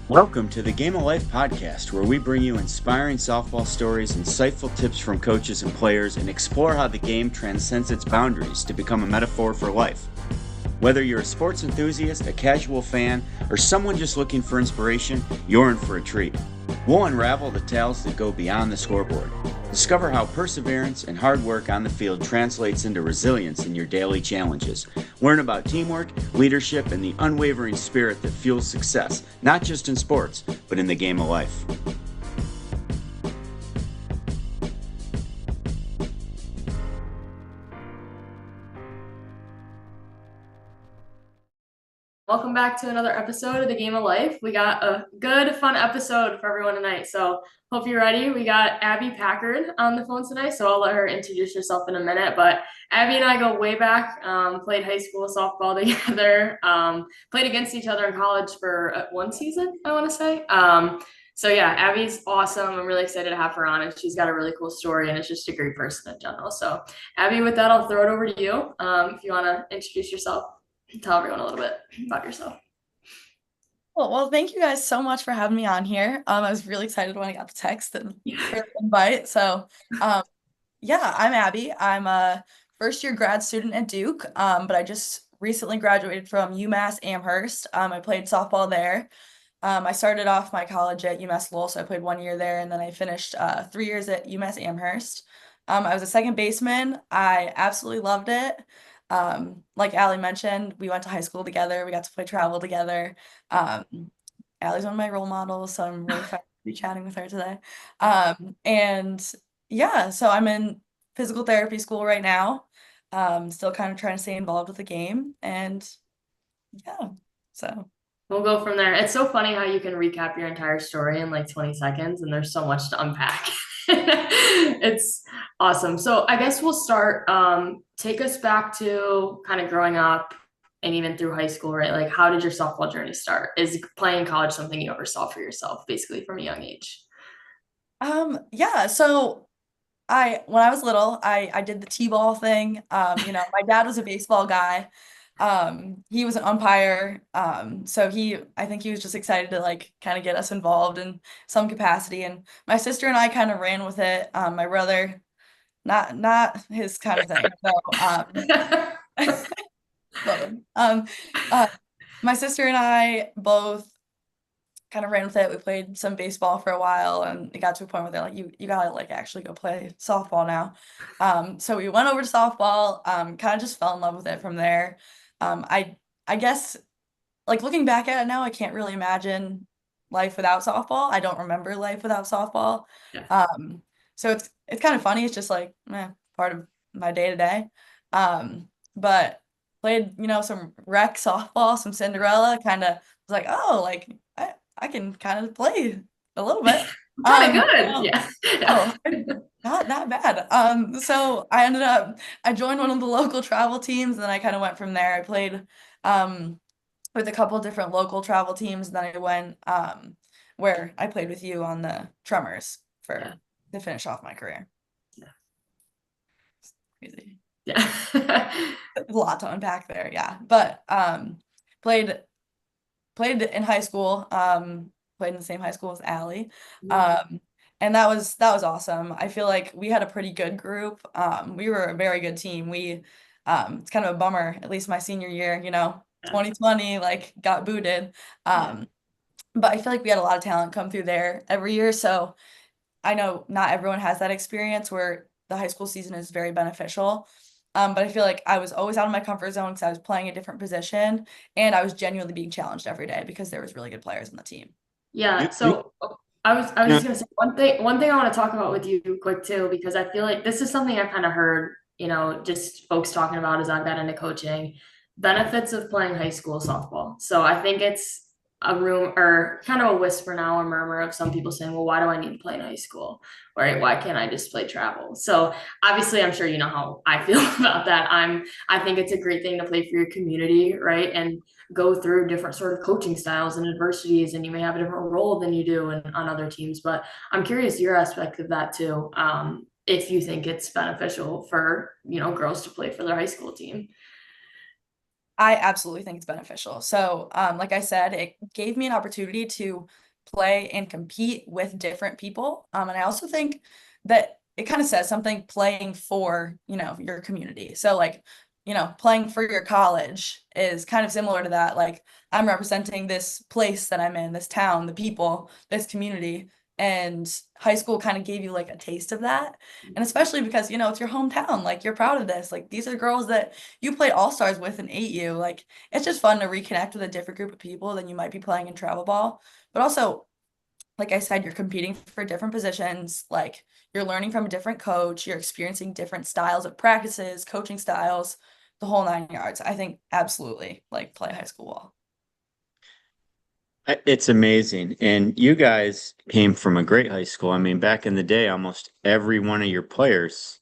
Welcome to the Game of Life podcast, where we bring you inspiring softball stories, insightful tips from coaches and players, and explore how the game transcends its boundaries to become a metaphor for life. Whether you're a sports enthusiast, a casual fan, or someone just looking for inspiration, you're in for a treat. We'll unravel the tales that go beyond the scoreboard. Discover how perseverance and hard work on the field translates into resilience in your daily challenges. Learn about teamwork, leadership, and the unwavering spirit that fuels success, not just in sports, but in the game of life. Welcome back to another episode of the Game of Life. We got a good, fun episode for everyone tonight. So hope you're ready. We got Abby Packard on the phone tonight, so I'll let her introduce herself in a minute. But Abby and I go way back, played high school softball together, played against each other in college for one season, I want to say. So yeah, Abby's awesome. I'm really excited to have her on, and she's got a really cool story, and it's just a great person in general. So Abby, with that, I'll throw it over to you. If you want to introduce yourself, tell everyone a little bit about yourself. Well, thank you guys so much for having me on here. I was really excited when I got the text and for the invite. So, yeah, I'm Abby. I'm a first-year grad student at Duke, but I just recently graduated from UMass Amherst. I played softball there. I started off my college at UMass Lowell, so I played 1 year there, and then I finished 3 years at UMass Amherst. I was a second baseman. I absolutely loved it. Like Allie mentioned, we went to high school together. We got to play travel together. Allie's one of my role models, so I'm really excited to be chatting with her today. And yeah, so I'm in physical therapy school right now. Still kind of trying to stay involved with the game, and yeah, so. We'll go from there. It's so funny how you can recap your entire story in like 20 seconds, and there's so much to unpack. It's awesome. So I guess we'll start. Take us back to kind of growing up and even through high school, right? Like, how did your softball journey start? Is playing college something you ever saw for yourself, basically from a young age? Yeah, so when I was little, I did the T-ball thing. My dad was a baseball guy. He was an umpire. So I think he was just excited to like kind of get us involved in some capacity. And my sister and I kind of ran with it. My brother, not his kind of thing. So love him. My sister and I both kind of ran with it. We played some baseball for a while, and it got to a point where they're like, you gotta like actually go play softball now. So we went over to softball, kind of just fell in love with it from there. I guess like looking back at it now, I can't really imagine life without softball. I don't remember life without softball. Yeah. So it's kind of funny. It's just like part of my day to day. But played, some rec softball, some Cinderella, kind of was like, oh, like I can kind of play a little bit. Kind of good. Yeah. Oh, not bad. So I joined one of the local travel teams, and then I kind of went from there. I played with a couple different local travel teams, and then I went where I played with you on the Tremors to finish off my career. Yeah. Crazy. Yeah. A lot to unpack there, yeah. But played in high school, played in the same high school as Allie. And that was awesome. I feel like we had a pretty good group. We were a very good team. It's kind of a bummer, at least my senior year, 2020, like got booted. But I feel like we had a lot of talent come through there every year. So I know not everyone has that experience where the high school season is very beneficial. But I feel like I was always out of my comfort zone because I was playing a different position, and I was genuinely being challenged every day because there was really good players on the team. Yeah. So I was just gonna say one thing I want to talk about with you quick too, because I feel like this is something I've kind of heard, just folks talking about as I've got into coaching, benefits of playing high school softball. So I think it's a room or kind of a whisper now, a murmur of some people saying, well, why do I need to play in high school? Right? Why can't I just play travel? So obviously I'm sure you know how I feel about that. I think it's a great thing to play for your community, right? And go through different sort of coaching styles and adversities, and you may have a different role than you do on other teams. But I'm curious your aspect of that too. If you think it's beneficial for girls to play for their high school team. I absolutely think it's beneficial. So, like I said, it gave me an opportunity to play and compete with different people. And I also think that it kind of says something playing for, your community. So like, playing for your college is kind of similar to that. Like I'm representing this place that I'm in, this town, the people, this community. And high school kind of gave you like a taste of that. And especially because, it's your hometown, like you're proud of this. Like these are girls that you played all-stars with in 8U. Like it's just fun to reconnect with a different group of people than you might be playing in travel ball. But also, like I said, you're competing for different positions. Like you're learning from a different coach. You're experiencing different styles of practices, coaching styles, the whole 9 yards. I think absolutely like play high school ball. It's amazing. And you guys came from a great high school. I mean, back in the day, almost every one of your players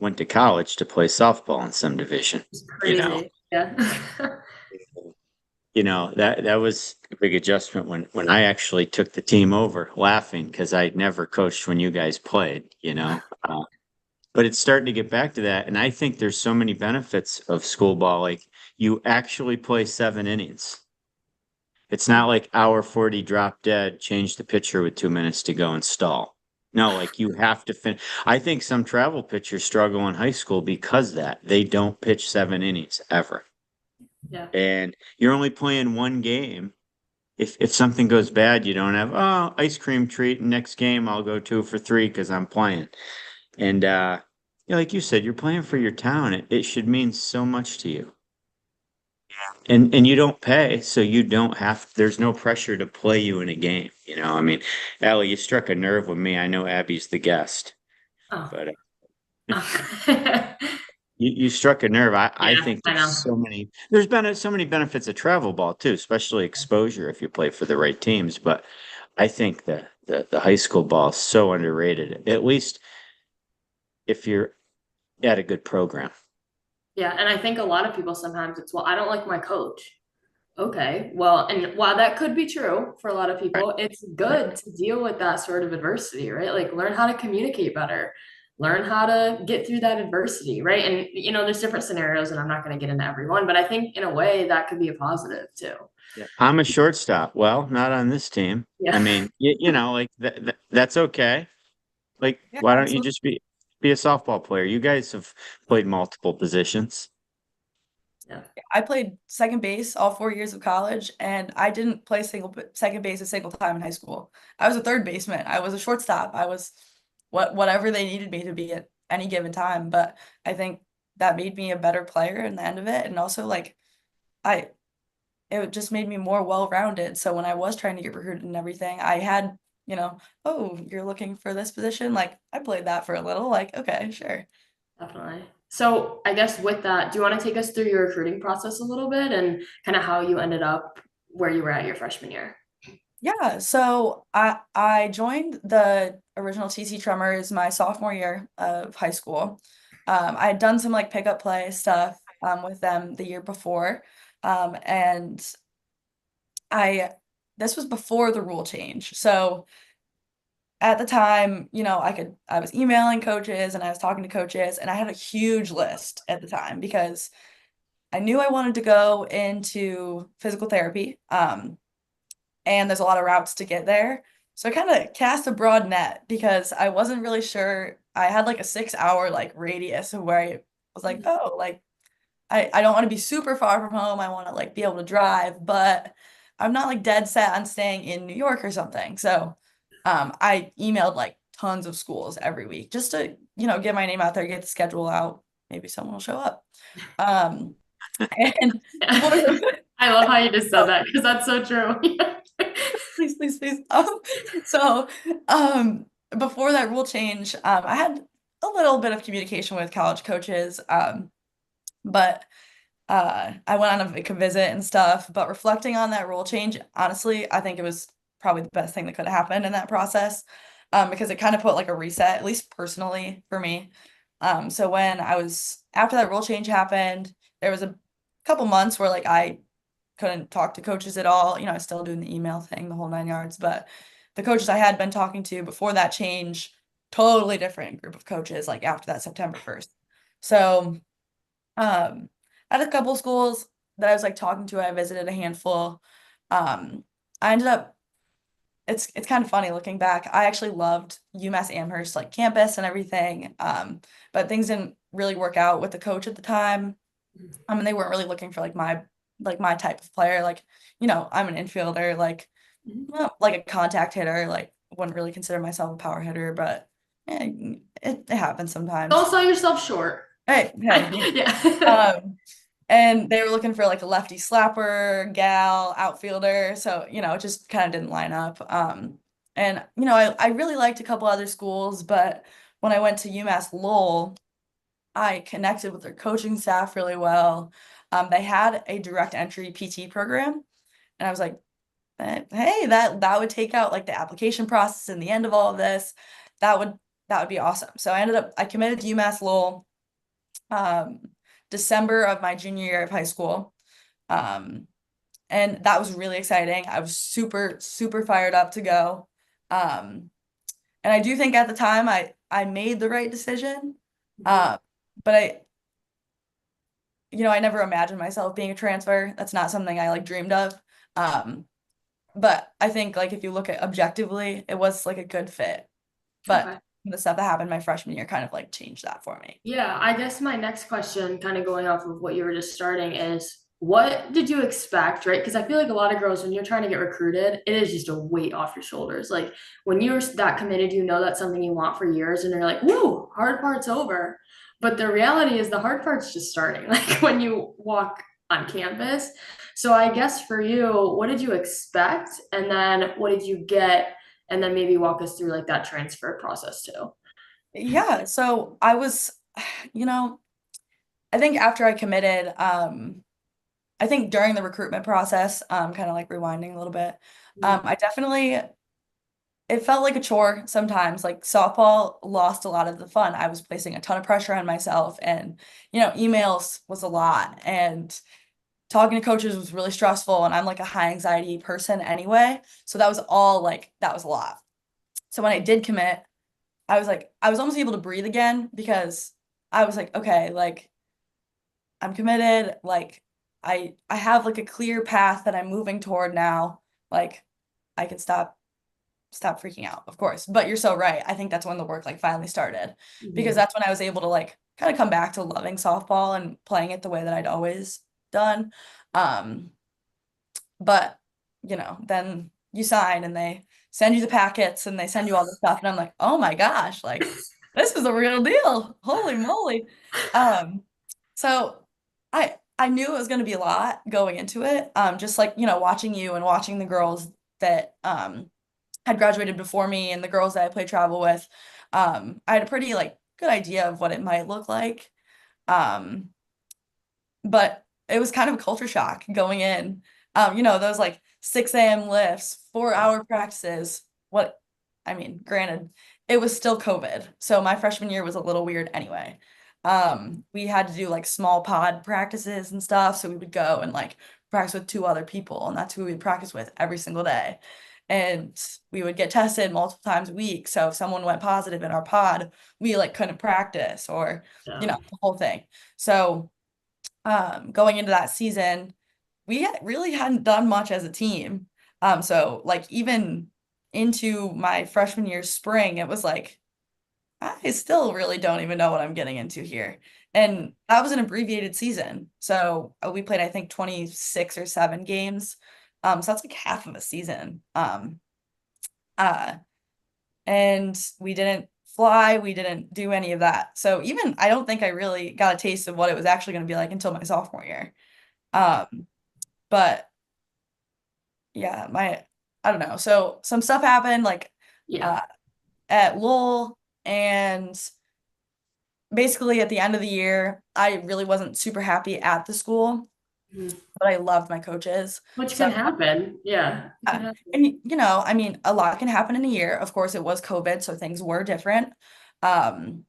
went to college to play softball in some division, It's you know. crazy. Yeah. That was a big adjustment when I actually took the team over, laughing because I'd never coached when you guys played. But it's starting to get back to that, and I think there's so many benefits of school ball. Like you actually play 7 innings. It's not like hour 40 drop dead, change the pitcher with 2 minutes to go and stall. No, like you have to finish. I think some travel pitchers struggle in high school because that they don't pitch 7 innings ever. Yeah. And you're only playing one game. If something goes bad, you don't have, oh, ice cream treat. Next game, I'll go 2 for 3 because I'm playing. And like you said, you're playing for your town. It should mean so much to you. And you don't pay, so you don't have, there's no pressure to play you in a game. I mean, Allie, you struck a nerve with me. I know Abby's the guest, Oh. but Oh. you struck a nerve. I Yeah, think I know. there's been so many benefits of travel ball too, especially exposure if you play for the right teams. But I think that the high school ball is so underrated, at least if you're at a good program. Yeah, and I think a lot of people sometimes it's, well, I don't like my coach. Okay, well, and while that could be true for a lot of Right. people, it's Right. good to deal with that sort of adversity, right? Like learn how to communicate better, learn how to get through that adversity, right? And there's different scenarios, and I'm not going to get into every one, but I think in a way that could be a positive too. Yeah. I'm a shortstop. Well, not on this team. I Yeah. mean, like that's okay. Like, Yeah, why don't you absolutely. just be a softball player? You guys have played multiple positions. Yeah. I played second base all 4 years of college, and I didn't play second base a single time in high school. I was a third baseman. I was a shortstop. I was whatever they needed me to be at any given time. But I think that made me a better player in the end of it, and also like I it just made me more well-rounded. So when I was trying to get recruited and everything, I had, oh, you're looking for this position? Like I played that for a little, like, okay, sure. Definitely. So I guess with that, do you want to take us through your recruiting process a little bit and kind of how you ended up where you were at your freshman year? Yeah, so I joined the original TC Tremors my sophomore year of high school. I had done some like pickup play stuff with them the year before. And I this was before the rule change. So at the time, I was emailing coaches and I was talking to coaches, and I had a huge list at the time because I knew I wanted to go into physical therapy. And there's a lot of routes to get there. So I kind of cast a broad net because I wasn't really sure. I had like a 6 hour like radius of where I was like, oh, like I don't want to be super far from home. I want to like be able to drive, but I'm not like dead set on staying in New York or something. So I emailed like tons of schools every week just to, get my name out there, get the schedule out. Maybe someone will show up. Um, and for I love how you just said that because that's so true. please, please, please. So, before that rule change, I had a little bit of communication with college coaches, but I went on a visit and stuff. But reflecting on that rule change, honestly, I think it was probably the best thing that could have happened in that process, because it kind of put like a reset, at least personally for me. So when after that rule change happened, there was a couple months where like I couldn't talk to coaches at all. I was still doing the email thing, the whole 9 yards. But the coaches I had been talking to before that change, totally different group of coaches, like after that September 1st. So, I had a couple schools that I was like talking to, I visited a handful. I ended up it's kind of funny looking back. I actually loved UMass Amherst like campus and everything. But things didn't really work out with the coach at the time. I mean, they weren't really looking for like my type of player. Like, I'm an infielder, like Mhm. well, like a contact hitter, like wouldn't really consider myself a power hitter, but it happens sometimes. Don't sell yourself short. Hey. Yeah. Um, and they were looking for like a lefty slapper, gal, outfielder. So, it just kind of didn't line up. And I really liked a couple other schools, but when I went to UMass Lowell, I connected with their coaching staff really well. They had a direct entry PT program, and I was like, hey, that would take out like the application process and the end of all of this. That would be awesome. So I committed to UMass Lowell um, December of my junior year of high school. Um, and that was really exciting. I was super, super fired up to go. Um, and I do think at the time I made the right decision. Uh, but I never imagined myself being a transfer. That's not something I like dreamed of. Um, but I think like if you look at objectively, it was like a good fit. But Okay. the stuff that happened my freshman year kind of like changed that for me. Yeah, I guess my next question, kind of going off of what you were just starting, is what did you expect, right? Because I feel like a lot of girls, when you're trying to get recruited, it is just a weight off your shoulders. Like when you're that committed, that's something you want for years, and you're like, woo, hard part's over. But the reality is the hard part's just starting, like when you walk on campus. So I guess for you, what did you expect? And then what did you get? And then maybe walk us through like that transfer process too. Yeah, so I was, you know, I think after I committed, I think during the recruitment process, kind of like rewinding a little bit, I definitely it felt like a chore sometimes. Like softball lost a lot of the fun. I was placing a ton of pressure on myself, and emails was a lot, and talking to coaches was really stressful. And I'm like a high anxiety person anyway, so that was a lot. So when I did commit, I was almost able to breathe again because I was like, okay, like I'm committed, like I have like a clear path that I'm moving toward now. Like I can stop freaking out, of course. But you're so right. I think that's when the work like finally started because Mhm. that's when I was able to like kind of come back to loving softball and playing it the way that I'd always done. Um, but then you sign and they send you the packets and they send you all the stuff and I'm like, "Oh my gosh, like this is a real deal. Holy moly." Um, so I knew it was going to be a lot going into it. Just like, watching you and watching the girls that had graduated before me and the girls that I played travel with, I had a pretty like good idea of what it might look like. Um, but it was kind of a culture shock going in. Those like 6 a.m. lifts, 4-hour practices. Granted, it was still COVID. So my freshman year was a little weird anyway. We had to do like small pod practices and stuff. So we would go and like practice with 2 other people, and that's who we would practice with every single day. And we would get tested multiple times a week. So if someone went positive in our pod, we like couldn't practice or, Yeah. the whole thing. So going into that season, we really hadn't done much as a team. So like even into my freshman year spring, it was like I still really don't even know what I'm getting into here. And that was an abbreviated season. So we played, I think, 26 or 7 games. So that's like half of a season. Uh, and we didn't fly, we didn't do any of that. So even I don't think I really got a taste of what it was actually going to be like until my sophomore year. Um, but yeah, I don't know. So some stuff happened like Yeah. uh at Lowell, and basically at the end of the year, I really wasn't super happy at the school, Mhm. but I loved my coaches. Which So can happen. Yeah. It can happen. and a lot can happen in a year. Of course, it was COVID, so things were different. And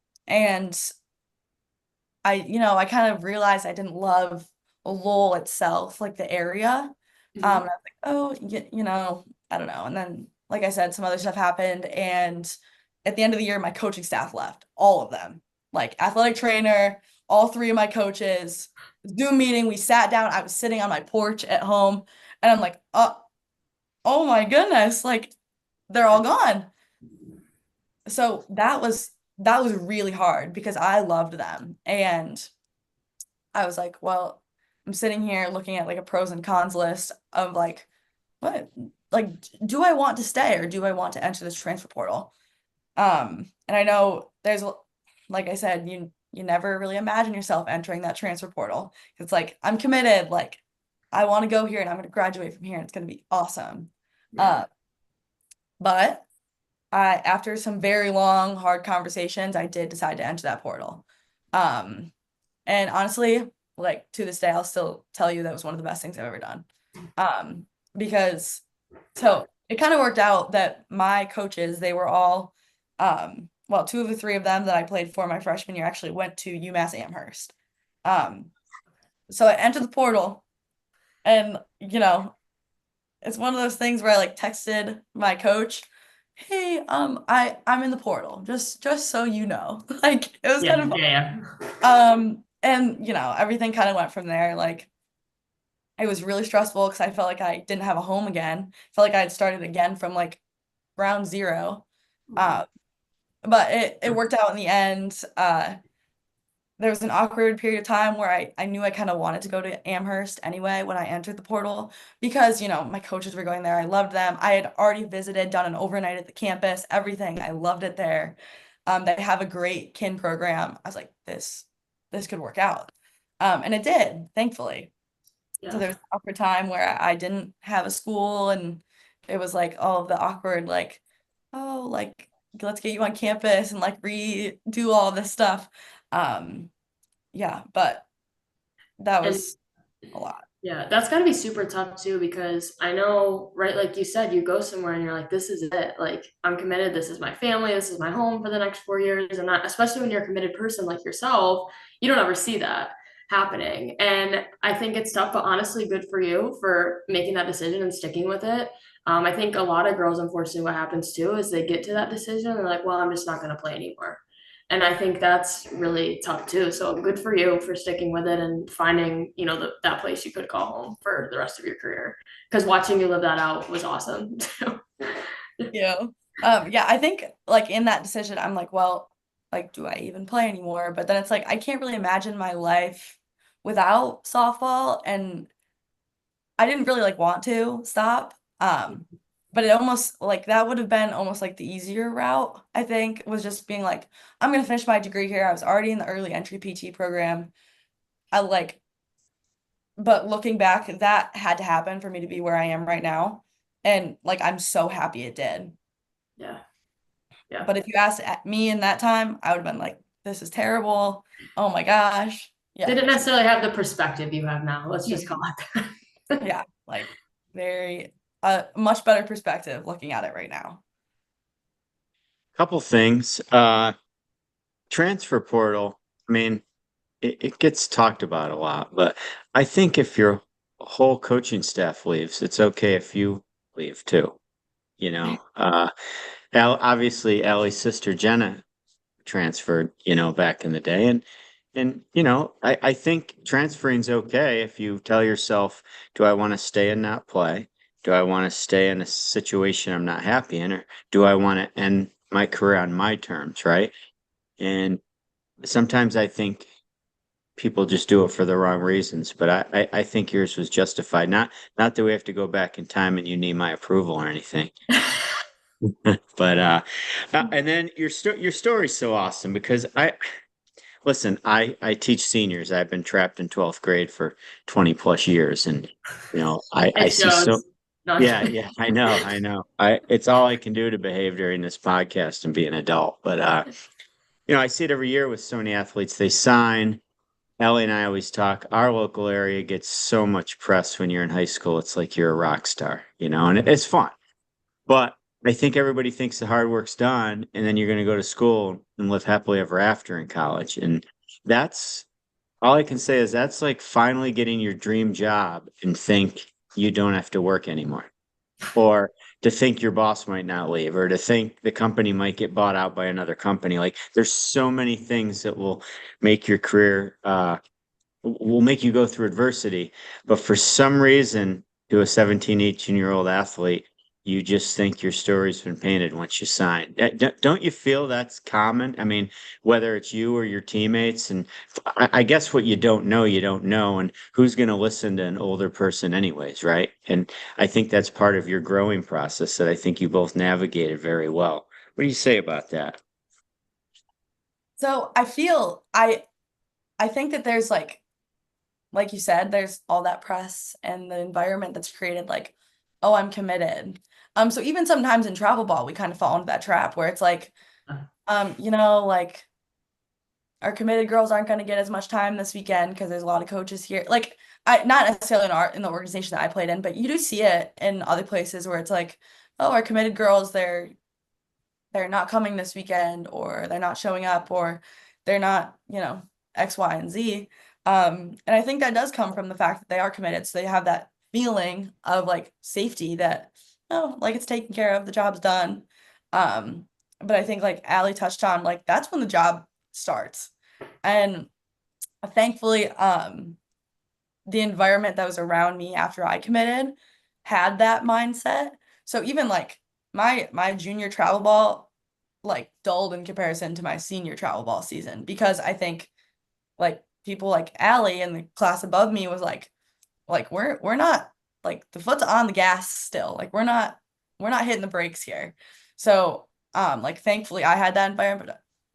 I kind of realized I didn't love Lowell itself, like the area. Mhm. And I was like, oh, I don't know. And then, like I said, some other stuff happened. And at the end of the year, my coaching staff left, all of them, like athletic trainer, all three of my coaches, Zoom meeting. We sat down. I was sitting on my porch at home, and I'm like, oh my goodness, like they're all gone. So that was really hard because I loved them. And I was like, well, I'm sitting here looking at like a pros and cons list of like, what, like, do I want to stay or do I want to enter this transfer portal? And I know there's, like I said, you never really imagine yourself entering that transfer portal. It's like, I'm committed, like, I want to go here and I'm going to graduate from here and it's going to be awesome. But after some very long, hard conversations, I did decide to enter that portal. And honestly, like to this day, I'll still tell you that was one of the best things I've ever done. Because so it kind of worked out that my coaches, they were all, well, two of the three of them that I played for my freshman year actually went to UMass Amherst. So I entered the portal and, it's one of those things where I like texted my coach, hey, I'm in the portal, just so you know. Like it was kind of fun. Yeah. And everything kind of went from there. Like it was really stressful because I felt like I didn't have a home again. Felt like I had started again from like ground zero. But it worked out in the end. There was an awkward period of time where I knew I kind of wanted to go to Amherst anyway when I entered the portal because, my coaches were going there. I loved them. I had already visited, done an overnight at the campus, everything. I loved it there. They have a great kin program. I was like, this could work out. And it did, thankfully. So there was an awkward time where I didn't have a school and it was like all of the awkward, like, oh, like, let's get you on campus and like redo all this stuff. Yeah, but that was a lot. Yeah, that's got to be super tough too, because I know, right, like you said, you go somewhere and you're like, this is it. Like, I'm committed. This is my family. This is my home for the next 4 years. And that, especially when you're a committed person like yourself, you don't ever see that happening. And I think it's tough, but honestly, good for you for making that decision and sticking with it. I think a lot of girls, unfortunately, what happens too is they get to that decision and they're like, well, I'm just not going to play anymore. And I think that's really tough too. So good for you for sticking with it and finding, that place you could call home for the rest of your career. Because watching you live that out was awesome. Yeah. Yeah, I think like in that decision, I'm like, well, like, do I even play anymore? But then it's like I can't really imagine my life without softball, and I didn't really like want to stop. But it almost like that would have been almost like the easier route, I think, was just being like, I'm gonna finish my degree here. I was already in the early entry PT program. But looking back, that had to happen for me to be where I am right now. And like I'm so happy it did. Yeah. Yeah. But if you asked me in that time, I would have been like, this is terrible. Oh my gosh. Yeah. Didn't necessarily have the perspective you have now. Let's just call it that. Yeah, like very much better perspective looking at it right now. Couple things. Transfer portal, I mean, it gets talked about a lot, but I think if your whole coaching staff leaves, it's okay if you leave too. Obviously Allie's sister Jenna transferred, back in the day. And I think transferring's okay if you tell yourself, do I want to stay and not play? Do I want to stay in a situation I'm not happy in, or do I want to end my career on my terms, right? And sometimes I think people just do it for the wrong reasons, but I think yours was justified. Not that we have to go back in time and you need my approval or anything. But and then your story's so awesome because listen, I teach seniors. I've been trapped in 12th grade for 20 plus years, and I see so. Yeah, I know. It's all I can do to behave during this podcast and be an adult. But I see it every year with so many athletes. They sign. Ellie and I always talk. Our local area gets so much press when you're in high school. It's like you're a rock star, and it's fun. But I think everybody thinks the hard work's done, and then you're going to go to school and live happily ever after in college. And that's all I can say is that's like finally getting your dream job and think you don't have to work anymore. Or to think your boss might not leave or to think the company might get bought out by another company. Like there's so many things that will make your career will make you go through adversity. But for some reason, to a 17, 18-year-old athlete, you just think your story's been painted once you sign. Don't you feel that's common? I mean, whether it's you or your teammates, and I guess what you don't know, you don't know, and who's going to listen to an older person anyways, right? And I think that's part of your growing process that I think you both navigated very well. What do you say about that? So I think that there's like you said, there's all that press and the environment that's created like, oh, I'm committed. So even sometimes in travel ball, we kind of fall into that trap where it's like, like our committed girls aren't going to get as much time this weekend because there's a lot of coaches here. Like I not necessarily in the organization that I played in, but you do see it in other places where it's like, oh, our committed girls, they're not coming this weekend, or they're not showing up, or they're not, X, Y, and Z. And I think that does come from the fact that they are committed. So they have that feeling of like safety that, oh, like it's taken care of, the job's done. But I think like Allie touched on, like that's when the job starts. And thankfully, the environment that was around me after I committed had that mindset. So even like my junior travel ball like dulled in comparison to my senior travel ball season, because I think like people like Allie and the class above me was like we're not, like the foot's on the gas still. Like we're not hitting the brakes here. So like thankfully I had that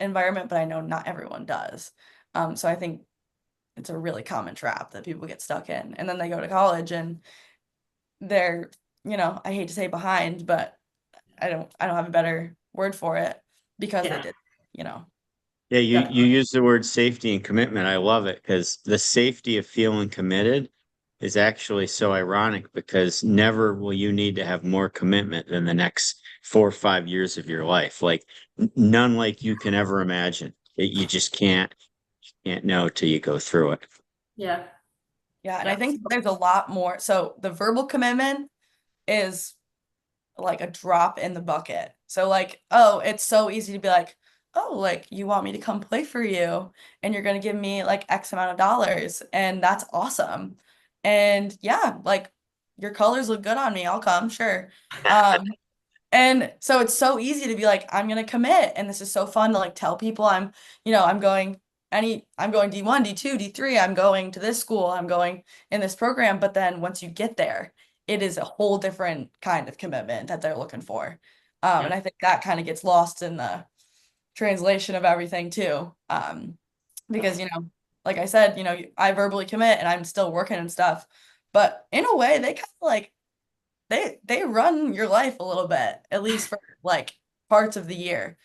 environment, but I know not everyone does. So I think it's a really common trap that people get stuck in. And then they go to college and they're, I hate to say behind, but I don't have a better word for it, because they Yeah, did, you know. Yeah, you definitely. use the word safety and commitment. I love it because the safety of feeling committed is actually so ironic because never will you need to have more commitment than the next 4 or 5 years of your life. Like none like you can ever imagine. You just can't know till you go through it. Yeah. Yeah, and I Yeah. think there's a lot more. So the verbal commitment is like a drop in the bucket. So like, oh, it's so easy to be like, oh, like you want me to come play for you and you're gonna give me like X amount of dollars, and that's awesome. And yeah, like your colors look good on me, I'll come, sure. Um, and so it's so easy to be like, I'm gonna commit, and this is so fun to like tell people I'm going D1, D2, D3, I'm going to this school, I'm going in this program. But then once you get there, it is a whole different kind of commitment that they're looking for. Yeah. And I think that kind of gets lost in the translation of everything too. Because, like I said, I verbally commit and I'm still working and stuff. But in a way, they kind of like they run your life a little bit, at least for like parts of the year,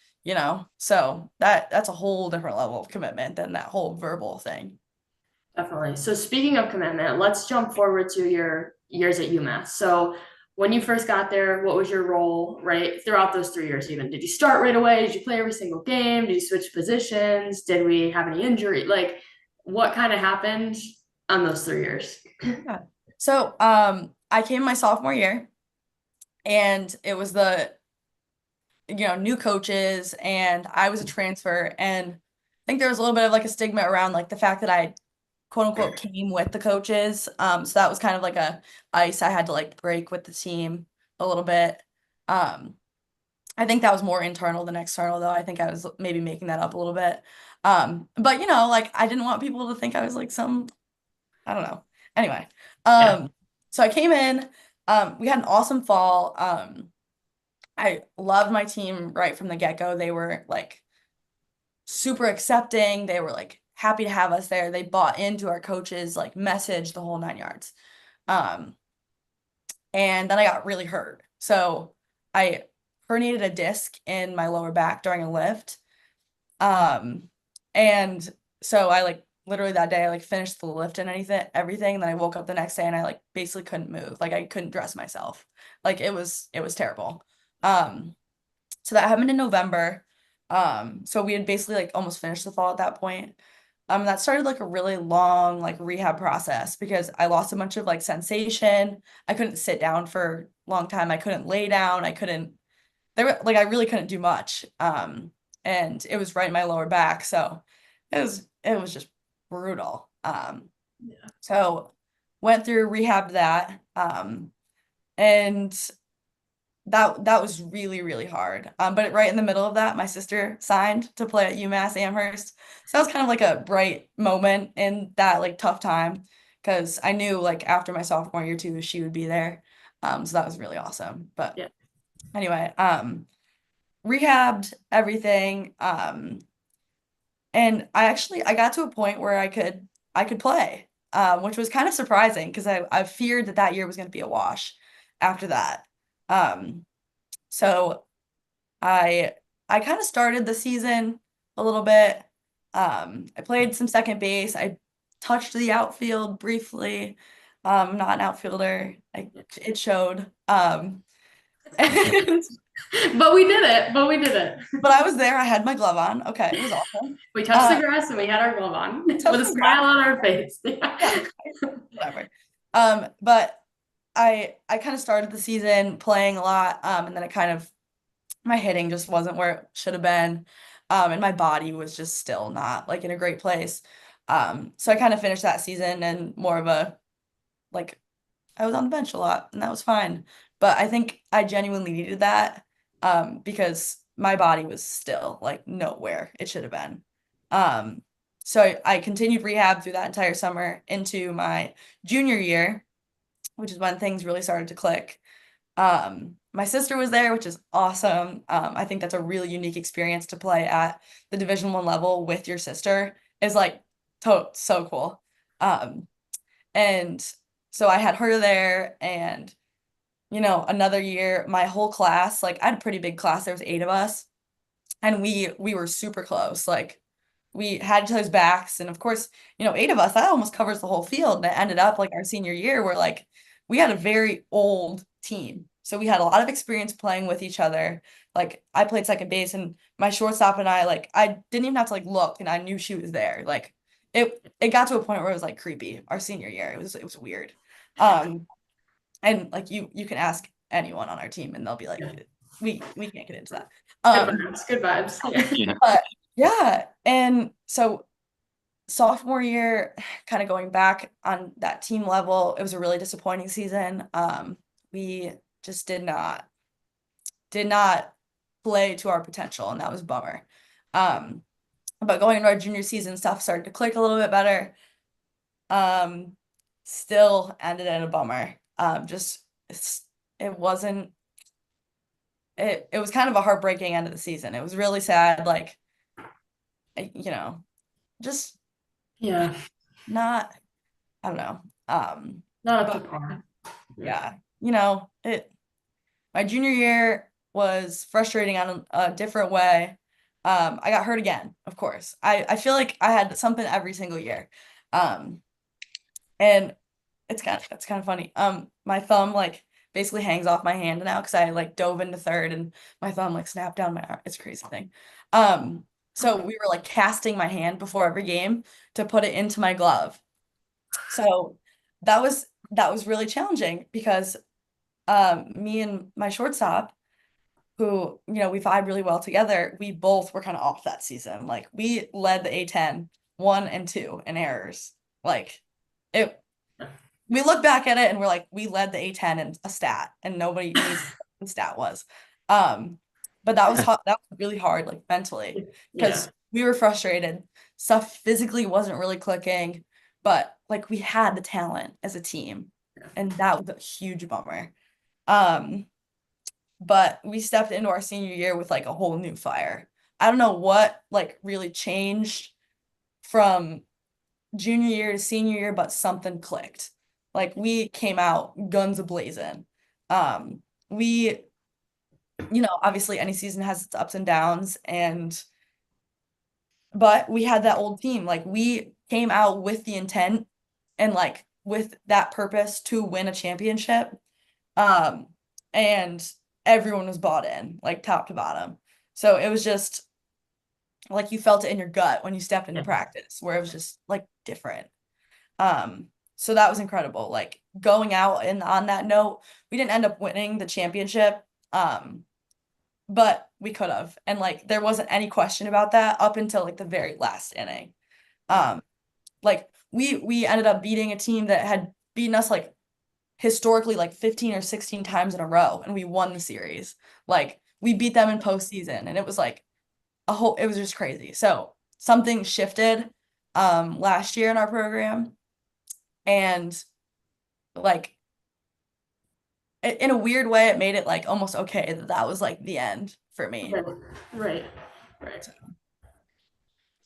So that's a whole different level of commitment than that whole verbal thing. Definitely. So speaking of commitment, let's jump forward to your years at UMass. So when you first got there, what was your role, right? Throughout those 3 years, even did you start right away? Did you play every single game? Did you switch positions? Did we have any injury? Like what kind of happened on those 3 years? Yeah. So I came my sophomore year, and it was the new coaches, and I was a transfer, and I think there was a little bit of like a stigma around like the fact that I quote unquote came with the coaches. So that was kind of like a ice I had to like break with the team a little bit. Um, I think that was more internal than external, though. I think I was maybe making that up a little bit. But like I didn't want people to think I was like some, I don't know. Anyway, Yeah. so I came in, we had an awesome fall. I loved my team right from the get-go. They were like super accepting. They were like happy to have us there. They bought into our coaches like message, the whole 9 yards. Um, and then I got really hurt. So I herniated a disc in my lower back during a lift. Um, and so I like literally that day I like finished the lift and everything, and then I woke up the next day and I like basically couldn't move. Like I couldn't dress myself. Like it was terrible. Um, so that happened in November. So we had basically like almost finished the fall at that point. That started like a really long like rehab process because I lost a bunch of like sensation. I couldn't sit down for a long time. I couldn't lay down. I couldn't like I really couldn't do much. And it was right in my lower back. So it was just brutal. Yeah. So went through rehab that. And that was really, really hard. But right in the middle of that, my sister signed to play at UMass Amherst. So that was kind of like a bright moment in that like tough time because I knew like after my sophomore year too, she would be there. So that was really awesome. But Yeah. anyway, rehabbed everything. And I got to a point where I could play, which was kind of surprising because I feared that year was going to be a wash after that. Um, so I kind of started the season a little bit. I played some second base. I touched the outfield briefly. Not an outfielder. It showed. And, But we did it. But we did it. but I was there. I had my glove on. Okay, it was awesome. We touched the grass and we had our glove on with a smile on our face. Yeah, whatever. But I kind of started the season playing a lot, and then my hitting just wasn't where it should have been. And my body was just still not like in a great place. So I kind of finished that season and more of a like I was on the bench a lot and that was fine. But I think I genuinely needed that because my body was still like nowhere it should have been. So I continued rehab through that entire summer into my junior year, which is when things really started to click. My sister was there, which is awesome. I think that's a really unique experience to play at the Division I level with your sister is like so cool. And so I had her there and another year, my whole class, like I had a pretty big class, there was 8 of us, and we were super close. Like we had each other's backs, and of course, 8 of us, that almost covers the whole field. And it ended up like our senior year where like we had a very old team. So we had a lot of experience playing with each other. Like I played second base and my shortstop and I like I didn't even have to like look and I knew she was there. Like it got to a point where it was like creepy our senior year. It was weird. And like you can ask anyone on our team and they'll be like, Yeah. we can't get into that. Good vibes. Yeah. But yeah, and so sophomore year, kind of going back on that team level, it was a really disappointing season. We just did not play to our potential, and that was a bummer. But going into our junior season, stuff started to click a little bit better. Still ended in a bummer. It wasn't it was kind of a heartbreaking end of the season. It was really sad, like just Yeah. not I don't know. Not up to But par. yeah, my junior year was frustrating on a different way. I got hurt again, of course. I feel like I had something every single year. And it's kind of funny. My thumb like basically hangs off my hand now because I like dove into third and my thumb like snapped down my arm. It's a crazy thing. So we were like casting my hand before every game to put it into my glove. So that was really challenging because me and my shortstop, who we vibe really well together, we both were kind of off that season. Like we led the A10 1 and 2 in errors. Like it we look back at it and we're like, we led the A10 in a stat and nobody knew what the stat was. But that was really hard, like mentally, because we were frustrated. Stuff physically wasn't really clicking, but like we had the talent as a team, and that was a huge bummer. But we stepped into our senior year with like a whole new fire. I don't know what like really changed from junior year to senior year, but something clicked. Like we came out guns a-blazing. We, obviously any season has its ups and downs, but we had that old team. Like we came out with the intent and like with that purpose to win a championship. And everyone was bought in, like top to bottom. So it was like you felt it in your gut when you stepped into Yeah. practice, where it was just like different. So that was incredible. Like going out and on that note, we didn't end up winning the championship. But we could have. And like there wasn't any question about that up until like the very last inning. Like we ended up beating a team that had beaten us like historically like 15 or 16 times in a row, and we won the series. Like we beat them in postseason, and it was like it was just crazy. So something shifted last year in our program, and like in a weird way it made it like almost okay that that was like the end for me. Right.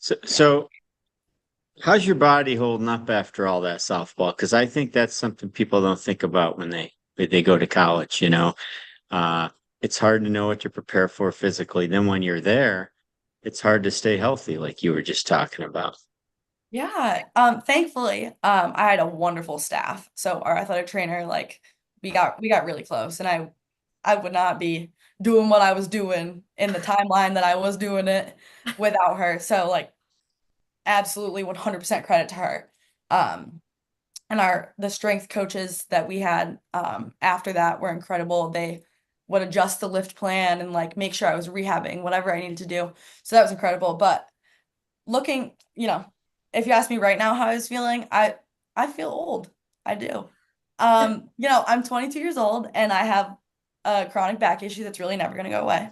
So how's your body holding up after all that softball? Because I think that's something people don't think about when they go to college, you know. It's hard to know what to prepare for physically. Then when you're there, it's hard to stay healthy, like you were just talking about. Yeah. Thankfully, I had a wonderful staff. So our athletic trainer, like we got really close, and I would not be doing what I was doing in the timeline that I was doing it without her. So like absolutely 100% credit to her. And the strength coaches that we had after that were incredible. They would adjust the lift plan and like make sure I was rehabbing whatever I needed to do. So that was incredible. But looking, if you ask me right now how I was feeling, I feel old. I do. I'm 22 years old and I have a chronic back issue that's really never going to go away.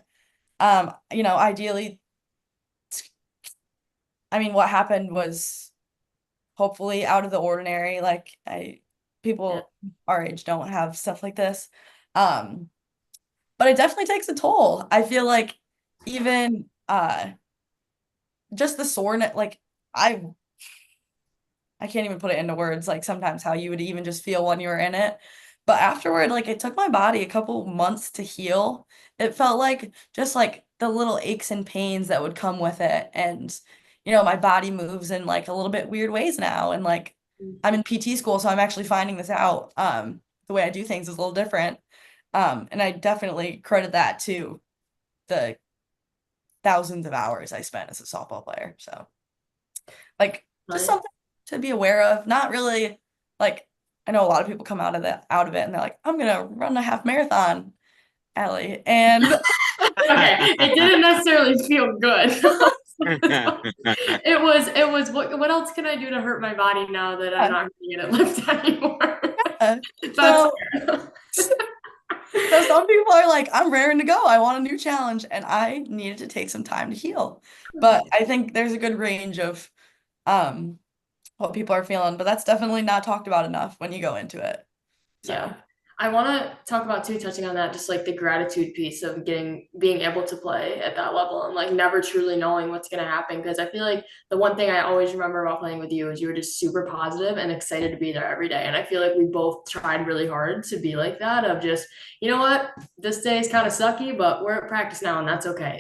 Ideally, I mean, what happened was hopefully out of the ordinary. Like people our age don't have stuff like this. But it definitely takes a toll. I feel like even just the soreness, like I can't even put it into words, like sometimes how you would even just feel when you were in it. But afterward, like it took my body a couple months to heal. It felt like just like the little aches and pains that would come with it. And, my body moves in like a little bit weird ways now. And like I'm in PT school, so I'm actually finding this out. The way I do things is a little different. And I definitely credit that to the thousands of hours I spent as a softball player. So like just something to be aware of. Not really like I know a lot of people come out of it and they're like, I'm gonna run a half marathon, Allie. And Okay, it didn't necessarily feel good. It was what else can I do to hurt my body now that I'm not gonna lift anymore? So some people are like, I'm raring to go. I want a new challenge. And I needed to take some time to heal. But I think there's a good range of what people are feeling, but that's definitely not talked about enough when you go into it. So. Yeah. I want to talk about too, touching on that, just like the gratitude piece of being able to play at that level and like never truly knowing what's going to happen. Because I feel like the one thing I always remember about playing with you is you were just super positive and excited to be there every day. And I feel like we both tried really hard to be like that, of just, you know what, this day is kind of sucky, but we're at practice now and that's okay.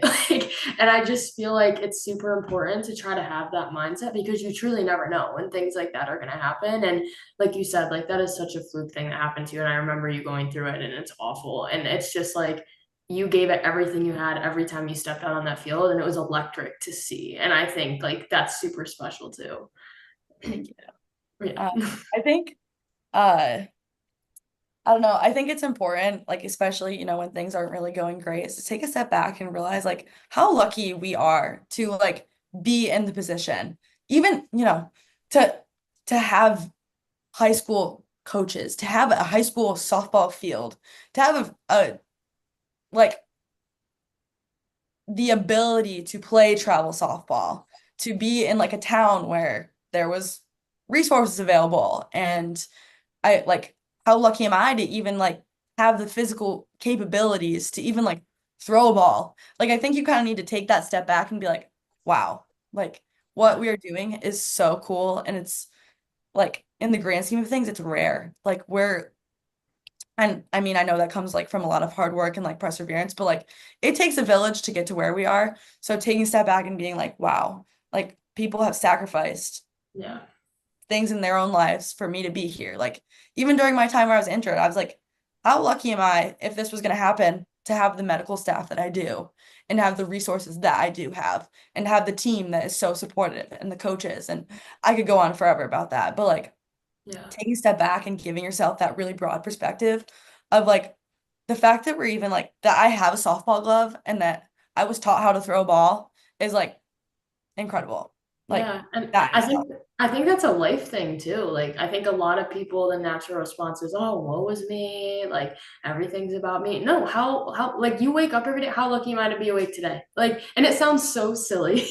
And I just feel like it's super important to try to have that mindset, because you truly never know when things like that are going to happen. And like you said, like that is such a fluke thing that happened to you. And I remember you going through it and it's awful. And it's just like you gave it everything you had every time you stepped out on that field, and it was electric to see. And I think like that's super special too. Thank you. Yeah. I think I don't know. I think it's important, like especially, when things aren't really going great, is to take a step back and realize like how lucky we are to like be in the position. Even, to have high school coaches, to have a high school softball field, to have like the ability to play travel softball, to be in like a town where there was resources available. And I like how lucky am I to even like have the physical capabilities to even like throw a ball. Like I think you kind of need to take that step back and be like, wow, like what we are doing is so cool. And it's like in the grand scheme of things, it's rare. Like and I mean, I know that comes like from a lot of hard work and like perseverance, but like it takes a village to get to where we are. So taking a step back and being like, wow, like people have sacrificed things in their own lives for me to be here. Like even during my time where I was injured, I was like, how lucky am I if this was going to happen? to have the medical staff that I do and have the resources that I do have and have the team that is so supportive and the coaches. And I could go on forever about that. But like Yeah. taking a step back and giving yourself that really broad perspective of like the fact that we're even like that I have a softball glove and that I was taught how to throw a ball is like incredible. Like Yeah, and that is I think that's a life thing too. Like I think a lot of people, the natural response is, "Oh, woe is me!" Like everything's about me. No, how like you wake up every day. How lucky am I to be awake today? Like, and it sounds so silly,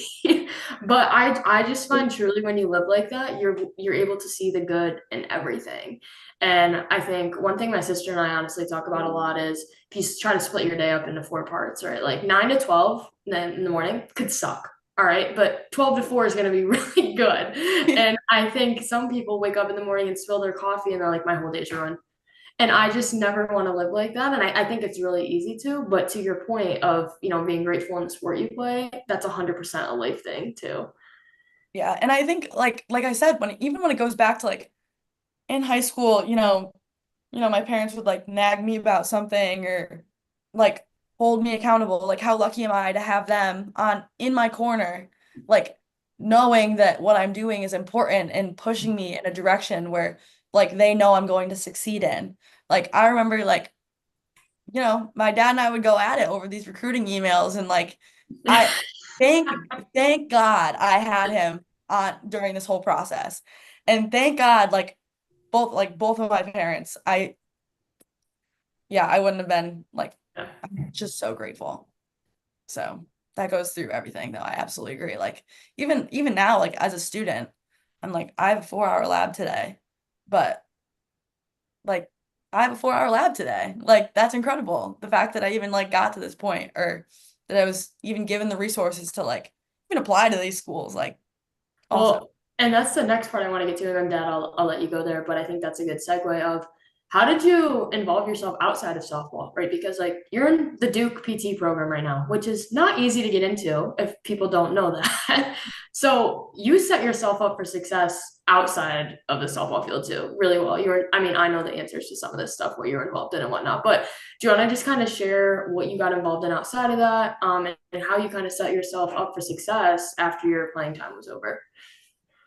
but I just find truly when you live like that, you're able to see the good in everything. And I think one thing my sister and I honestly talk about a lot is if you try to split your day up into four parts, right? Like 9 to 12 then in the morning could suck, all right, but 12 to 4 is going to be really good. And I think some people wake up in the morning and spill their coffee and they're like, my whole day's ruined. And I just never want to live like that. And I think it's really easy to, but to your point of, being grateful in the sport you play, that's 100% a life thing too. Yeah, and I think like I said, when it goes back to like in high school, my parents would like nag me about something or like hold me accountable. Like how lucky am I to have them on in my corner, like knowing that what I'm doing is important and pushing me in a direction where like they know I'm going to succeed in. Like I remember like, my dad and I would go at it over these recruiting emails and like I thank God I had him on during this whole process. And thank God both of my parents, I wouldn't have been like, I'm just so grateful. So that goes through everything though. I absolutely agree. Like even now, like as a student, I'm like, I have a 4-hour lab today, but like I have a 4-hour lab today. Like that's incredible. The fact that I even like got to this point or that I was even given the resources to like even apply to these schools, like awesome. Well, and that's the next part I want to get to, and then Dad, I'll let you go there. But I think that's a good segue of how did you involve yourself outside of softball, right? Because like you're in the Duke PT program right now, which is not easy to get into if people don't know that. So you set yourself up for success outside of the softball field too, really well. I mean, I know the answers to some of this stuff, what you're involved in and whatnot, but do you want to just kind of share what you got involved in outside of that, and how you kind of set yourself up for success after your playing time was over?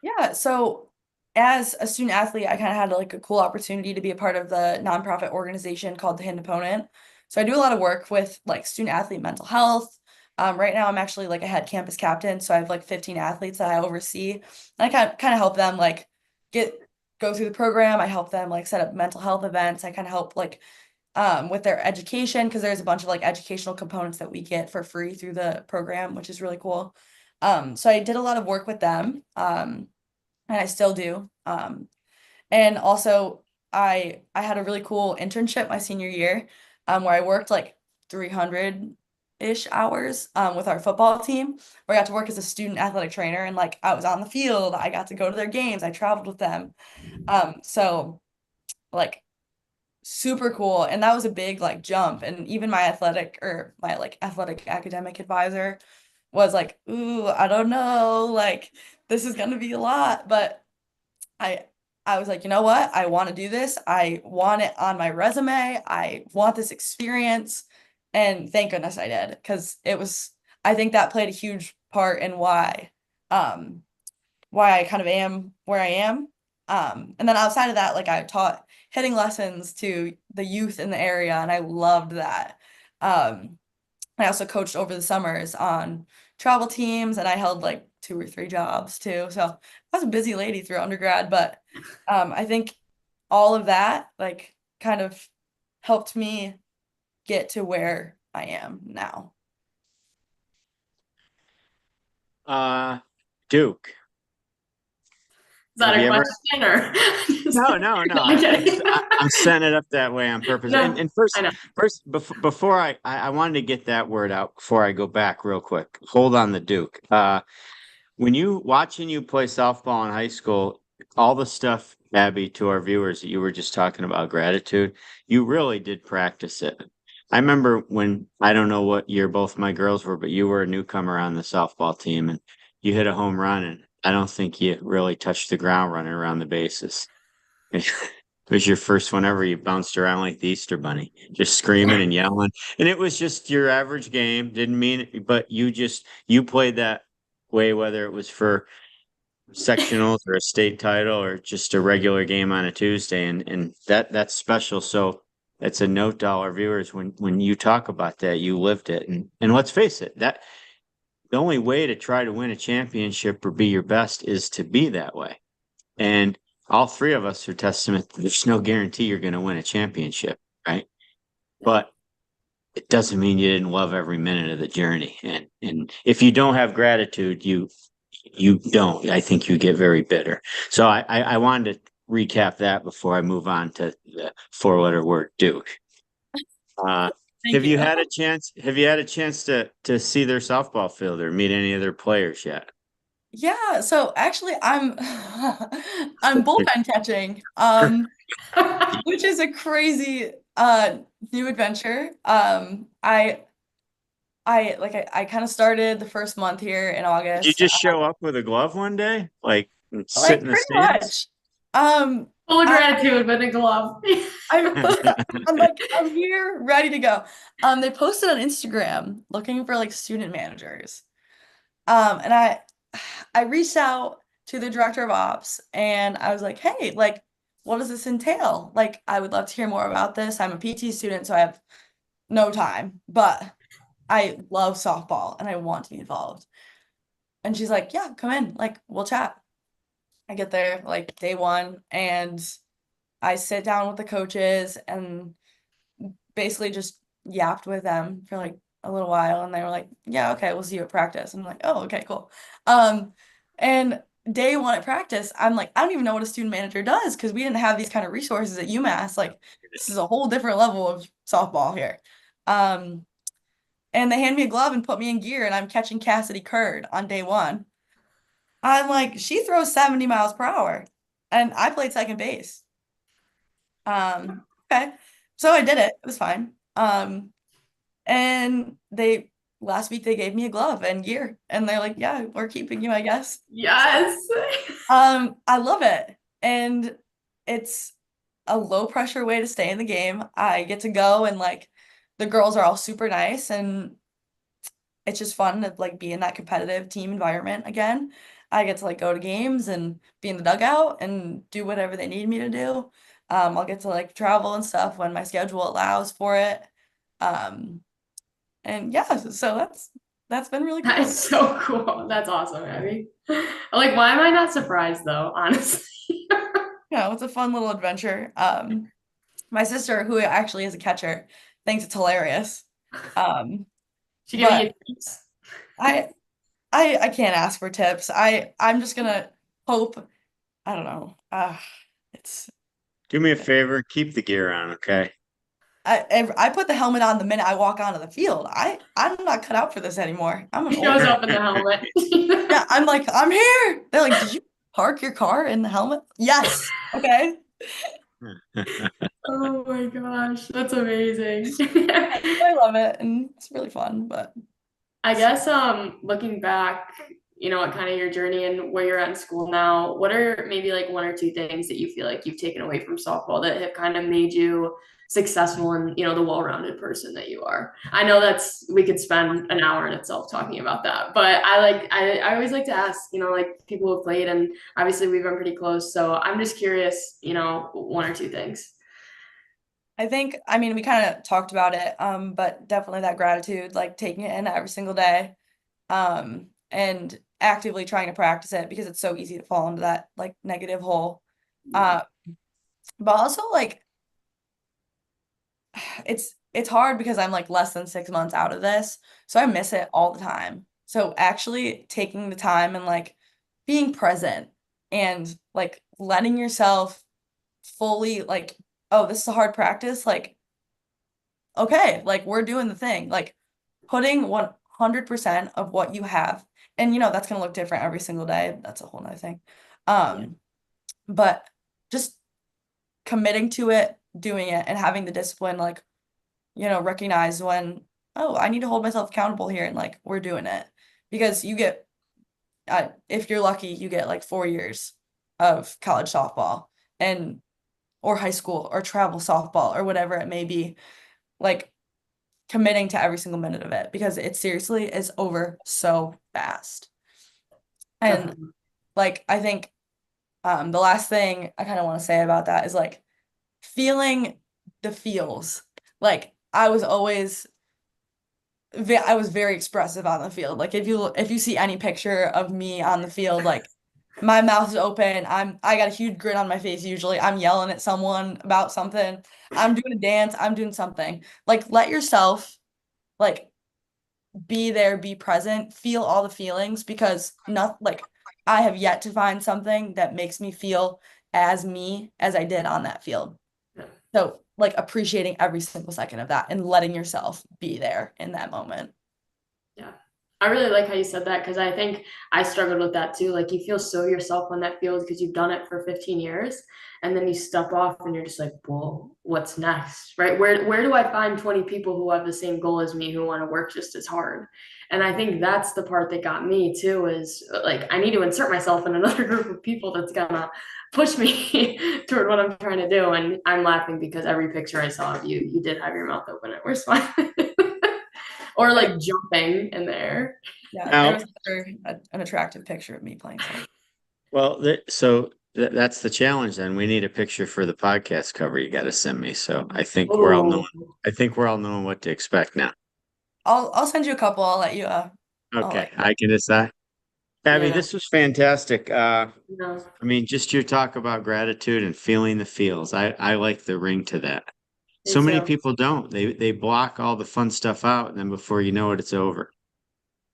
Yeah, so as a student athlete, I kind of had like a cool opportunity to be a part of the nonprofit organization called the Hidden Opponent. So I do a lot of work with like student athlete mental health. Right now, I'm actually like a head campus captain, so I have like 15 athletes that I oversee. And I kind of help them like get go through the program. I help them like set up mental health events. I kind of help like with their education because there's a bunch of like educational components that we get for free through the program, which is really cool. So I did a lot of work with them. And I still do. And also I had a really cool internship my senior year, where I worked like 300-ish hours with our football team, where I got to work as a student athletic trainer and like I was on the field, I got to go to their games, I traveled with them. So like super cool. And that was a big like jump. And even my like athletic academic advisor was like, ooh, I don't know, like this is gonna be a lot, but I I was like, you know what? I want to do this. I want it on my resume. I want this experience. And thank goodness I did because I think that played a huge part in um why I kind of am where I am. And then outside of that, like I taught hitting lessons to the youth in the area and I loved that. Um I also coached over the summers on travel teams and I held like 2 or 3 jobs too. So I was a busy lady through undergrad, but I think all of that like kind of helped me get to where I am now. Duke. Is that Have a you ever? question or? No, no, no. I'm kidding. I'm setting it up that way on purpose. And, No, and I know. first, before I wanted to get that word out before I go back real quick. Hold on the Duke. When you watching you play softball in high school, all the stuff, Abby, to our viewers that you were just talking about gratitude, you really did practice it. I remember when I don't know what year both my girls were, but you were a newcomer on the softball team and you hit a home run and I don't think you really touched the ground running around the bases. It was your first one ever. You bounced around like the Easter Bunny, just screaming and yelling. And it was just your average game. Didn't mean it, but you played that way, whether it was for sectionals or a state title or just a regular game on a Tuesday. And that's special. So that's a note to all our viewers. When you talk about that, you lived it. And let's face it, that the only way to try to win a championship or be your best is to be that way. And all three of us are testament. There's no guarantee you're going to win a championship, right? But it doesn't mean you didn't love every minute of the journey. And if you don't have gratitude, you don't. I think you get very bitter. So I wanted to recap that before I move on to the 4-letter word Duke. Have you had a chance? Have you had a chance to see their softball field or meet any of their players yet? Yeah, so actually I'm I'm bullpen catching, which is a crazy new adventure. I kind of started the first month here in Did you August. just show up with a glove one day, like and sit Like in the pretty stands? much. Um Full of I gratitude with a glove. I'm I'm like I'm here ready to go. They posted on Instagram looking for like student managers. And I reached out to the director of ops and I was like, hey, like, what does this entail? Like, I would love to hear more about this. I'm a PT student, so I have no time, but I love softball and I want to be involved. And she's like, yeah, come in, like, we'll chat. I get there like day one and I sit down with the coaches and basically just yapped with them for like a little while and they were like, yeah, okay, we'll see you at practice. I'm like, oh, okay, cool. And day one at practice, I'm like, I don't even know what a student manager does because we didn't have these kind of resources at UMass. Like, this is a whole different level of softball here. And they hand me a glove and put me in gear and I'm catching Cassidy Curd on day one. I'm like, she throws 70 miles per hour. And I played second base. Okay. So I did it. It was fine. And they last week they gave me a glove and gear and they're like, yeah, we're keeping you, I guess. Yes. I love it. And it's a low pressure way to stay in the game. I get to go and like the girls are all super nice and it's just fun to like be in that competitive team environment again. I get to like go to games and be in the dugout and do whatever they need me to do. I'll get to like travel and stuff when my schedule allows for it. And yeah, so that's been really That cool. is so cool. That's awesome, Abby. Like, why am I not surprised though, honestly? Yeah, it's a fun little adventure. My sister, who actually is a catcher, thinks it's hilarious. She giving But you tips? I I can't ask for tips. I'm just gonna hope. I don't know. It's Do me a favor, keep the gear on, okay? I put the helmet on the minute I walk onto the field. I'm not cut out for this anymore. I'm an He old shows man. up in the helmet. Yeah, I'm like, I'm here. They're like, did you park your car in the helmet? Yes. Okay. Oh my gosh, that's amazing. I love it and it's really fun, but I guess looking back, at kind of your journey and where you're at in school now, what are maybe like one or two things that you feel like you've taken away from softball that have kind of made you successful and the well-rounded person that you are? I know we could spend an hour in itself talking about that, but I always like to ask, like people who have played and obviously we've been pretty close. So I'm just curious, one or two things. I think, I mean, we kind of talked about it, but definitely that gratitude, like taking it in every single day, and actively trying to practice it because it's so easy to fall into that like negative hole. Uh, but also like it's hard because I'm like less than 6 months out of this, so I miss it all the time. So actually taking the time and like being present and like letting yourself fully like, oh, this is a hard practice, like okay, like we're doing the thing, like putting 100% of what you have. And that's gonna look different every single day. That's a whole nother thing. But just committing to it, doing it, and having the discipline, like, recognize when, oh, I need to hold myself accountable here and like we're doing it. Because you get if you're lucky, you get like 4 years of college softball. And or high school or travel softball or whatever it may be, like committing to every single minute of it because it seriously is over so fast. And Definitely. like I think the last thing I kind of want to say about that is like feeling the feels. Like I was very expressive on the field. Like if you see any picture of me on the field, like my mouth is open. I got a huge grin on my face usually. I'm yelling at someone about something. I'm doing a dance. I'm doing something. Like let yourself like be there, be present, feel all the feelings because not like I have yet to find something that makes me feel as me as I did on that field. Yeah. So like appreciating every single second of that and letting yourself be there in that moment. Yeah. I really like how you said that because I think I struggled with that too. Like you feel so yourself on that field because you've done it for 15 years and then you step off and you're just like, well, what's next? Right? Where do I find 20 people who have the same goal as me who want to work just as hard? And I think that's the part that got me too, is like I need to insert myself in another group of people that's gonna push me toward what I'm trying to do. And I'm laughing because every picture I saw of you, you did have your mouth open and we're smiling. Or like jumping in there. Yeah, Now- there was an attractive picture of me playing soccer. Well, that's the challenge then. We need a picture for the podcast cover you got to send me. So I think we're all knowing. I think we're all knowing what to expect now. I'll send you a couple. I'll let you Okay, I can decide. Abby, Yeah. this was fantastic. No. I mean, just your talk about gratitude and feeling the feels. I like the ring to that. So many too. people don't. They block all the fun stuff out, and then before you know it, it's over.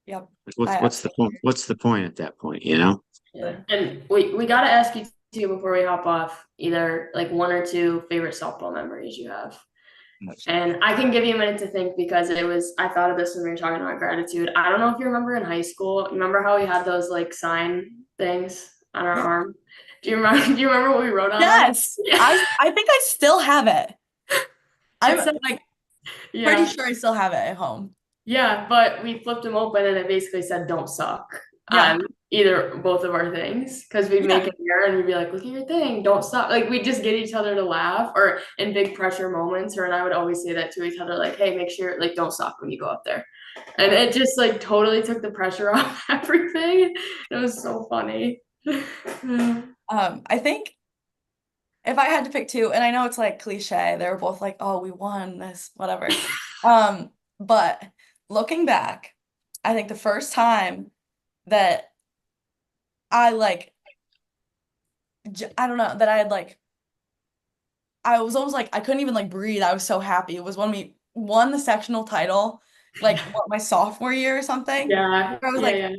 Yep. What's the point? What's the point at that point, you know? Yeah. And we gotta ask you too before we hop off, either like one or two favorite softball memories you have. And I can give you a minute to think because I thought of this when we were talking about gratitude. I don't know if you remember in high school, remember how we had those like sign things on our arm? Do you remember what we wrote on them? Yes. Yeah. I think I still have it. I'm It said- like Yeah. pretty sure I still have it at home. Yeah, but we flipped them open and it basically said "Don't suck" Yeah. on both of our things because we'd make an error and we'd be like, "Look at your thing, don't suck." Like we just get each other to laugh, or in big pressure moments. Her and I would always say that to each other, like, "Hey, make sure like don't suck when you go up there," and it just like totally took the pressure off everything. It was so funny. I think if I had to pick two, and I know it's like cliche, they were both like, "Oh, we won this, whatever." But looking back, I think the first time that I like, I don't know, that I had like, I was almost like, I couldn't even like breathe. I was so happy. It was when we won the sectional title, like what, my sophomore year or something. Yeah, I was yeah, like, yeah.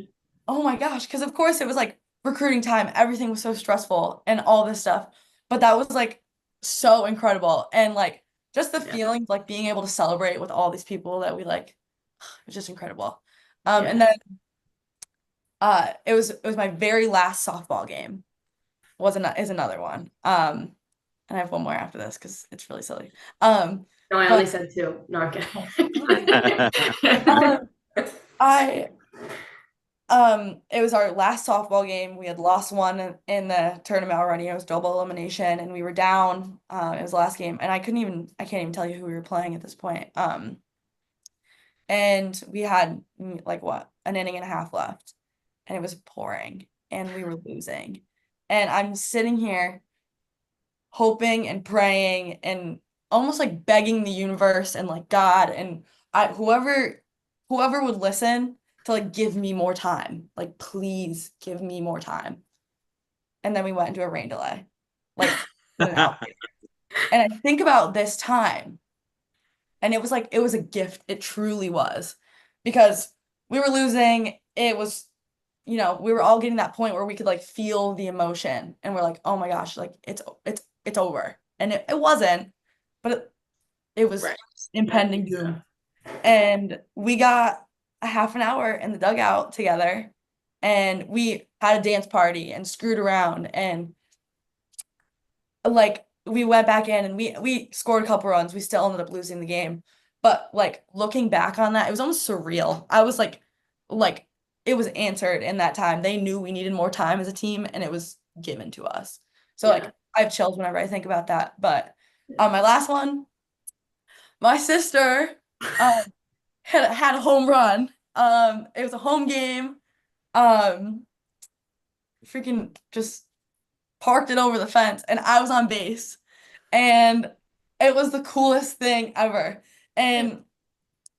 oh my gosh, because of course it was like recruiting time. Everything was so stressful and all this stuff. But that was like so incredible. And like just the Yeah. feeling of like being able to celebrate with all these people that we like, it was just incredible. Yeah. And then it was my very last softball game is another one. And I have one more after this because it's really silly. No, I but- only said two. No, I'm kidding. It was our last softball game. We had lost one in the tournament already. It was double elimination, and we were down. It was the last game, and I can't even tell you who we were playing at this point. And we had like what, an inning and a half left, and it was pouring, and we were losing. And I'm sitting here hoping and praying and almost like begging the universe and like God and whoever would listen to like give me more time. Like, please give me more time. And then we went into a rain delay. Like, and I think about this time, and it was like, it was a gift. It truly was. Because we were losing. It was, we were all getting that point where we could like feel the emotion. And we're like, oh my gosh, like it's over. And it wasn't, but it was impending doom. And we got a half an hour in the dugout together, and we had a dance party and screwed around, and like we went back in and we scored a couple runs. We still ended up losing the game. But like looking back on that, it was almost surreal. I was like it was answered in that time. They knew we needed more time as a team, and it was given to us. So like I have chills whenever I think about that. But my last one, my sister had a home run. It was a home game. Um, Freaking just parked it over the fence, and I was on base, and it was the coolest thing ever. And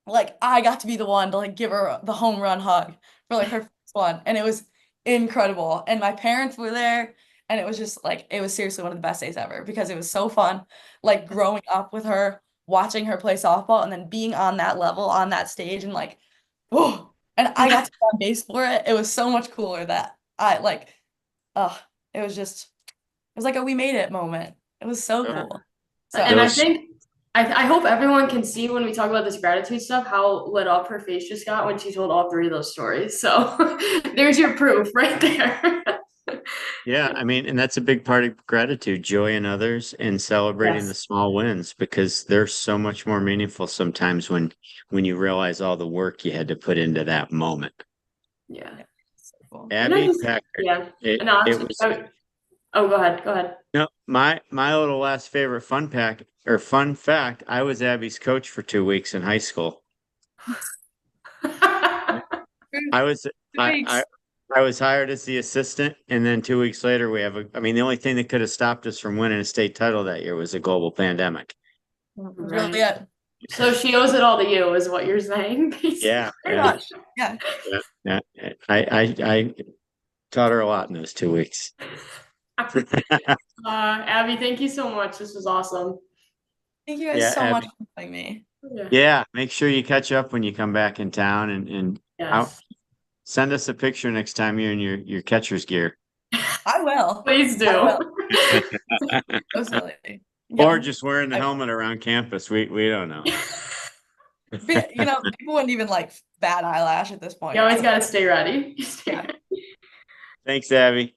like I got to be the one to like give her the home run hug for like her first one, and it was incredible. And my parents were there, and it was just like it was seriously one of the best days ever because it was so fun, like growing up with her, watching her play softball, and then being on that level, on that stage, and like, whoa. And I got to be on base for it. It was so much cooler that I like, it was just, it was like a we made it moment. It was so Yeah. cool. So And I think I hope everyone can see when we talk about this gratitude stuff how lit up her face just got when she told all three of those stories. So there's your proof right there. Yeah, I mean, and that's a big part of gratitude, joy in others and celebrating the Yes. small wins because they're so much more meaningful sometimes when you realize all the work you had to put into that moment. Yeah. so cool. And I Abby just Packard, yeah. it No, it was oh, go ahead. Go ahead. no my little last favorite fun fact, I was Abby's coach for 2 weeks in high school. I was 2 weeks. I was hired as the assistant, and then 2 weeks later I mean, the only thing that could have stopped us from winning a state title that year was a global pandemic. It was really Right. it. So she owes it all to you, is what you're saying, basically. Yeah, Pretty yeah, much. Yeah. yeah. I taught her a lot in those 2 weeks. Abby, thank you so much. This was awesome. Thank you guys Yeah, so much Abby. for having me. Yeah. Yeah, make sure you catch up when you come back in town and out. Yes. Send us a picture next time you're in your catcher's gear. I will. Please I will. do. Absolutely. Or Yeah. just wearing the helmet around campus. We don't know. You know, people wouldn't even like bat eyelash at this point. You always got to stay ready. Yeah. Thanks, Abby.